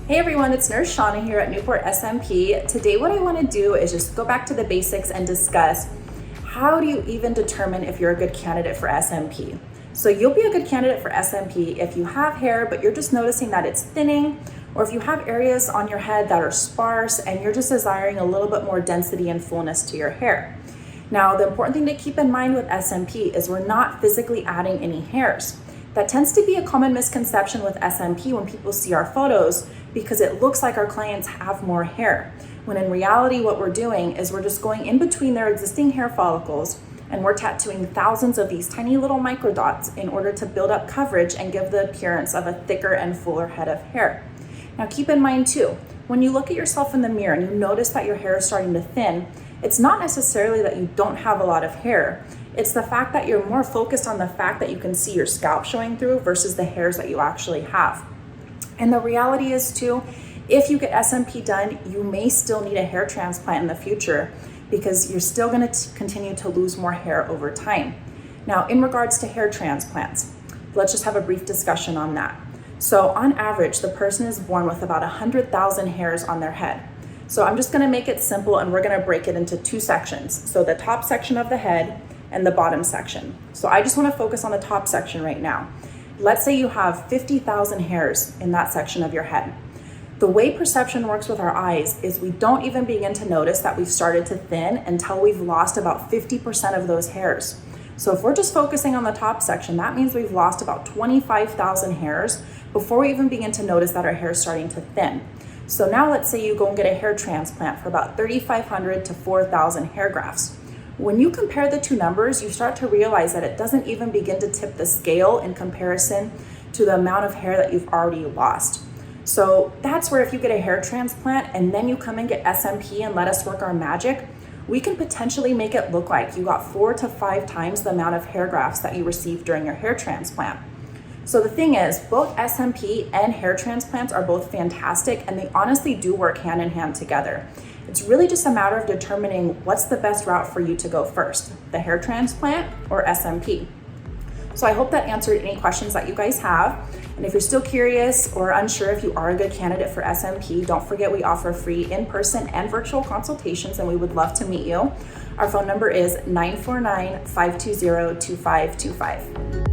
Hey everyone, it's Nurse Shawna here at Newport SMP. Today what I want to do is just go back to the basics and discuss how do you even determine if you're a good candidate for SMP. So you'll be a good candidate for SMP if you have hair but you're just noticing that it's thinning, or if you have areas on your head that are sparse and you're just desiring a little bit more density and fullness to your hair. Now the important thing to keep in mind with SMP is we're not physically adding any hairs. That tends to be a common misconception with SMP when people see our photos, because it looks like our clients have more hair, when in reality what we're doing is we're just going in between their existing hair follicles and we're tattooing thousands of these tiny little microdots in order to build up coverage and give the appearance of a thicker and fuller head of hair. Now keep in mind too, when you look at yourself in the mirror and you notice that your hair is starting to thin, it's not necessarily that you don't have a lot of hair. It's the fact that you're more focused on the fact that you can see your scalp showing through versus the hairs that you actually have. And the reality is too, if you get SMP done, you may still need a hair transplant in the future because you're still going to continue to lose more hair over time. Now, in regards to hair transplants, let's just have a brief discussion on that. So on average, the person is born with about 100,000 hairs on their head. So I'm just going to make it simple and we're going to break it into two sections. So the top section of the head and the bottom section. So I just want to focus on the top section right now. Let's say you have 50,000 hairs in that section of your head. The way perception works with our eyes is we don't even begin to notice that we've started to thin until we've lost about 50% of those hairs. So if we're just focusing on the top section, that means we've lost about 25,000 hairs before we even begin to notice that our hair is starting to thin. So now let's say you go and get a hair transplant for about 3,500 to 4,000 hair grafts. When you compare the two numbers, you start to realize that it doesn't even begin to tip the scale in comparison to the amount of hair that you've already lost. So that's where if you get a hair transplant and then you come and get SMP and let us work our magic, we can potentially make it look like you got 4 to 5 times the amount of hair grafts that you received during your hair transplant. So the thing is, both SMP and hair transplants are both fantastic and they honestly do work hand in hand together. It's really just a matter of determining what's the best route for you to go first, the hair transplant or SMP. So I hope that answered any questions that you guys have. And if you're still curious or unsure if you are a good candidate for SMP, don't forget we offer free in-person and virtual consultations and we would love to meet you. Our phone number is 949-520-2525.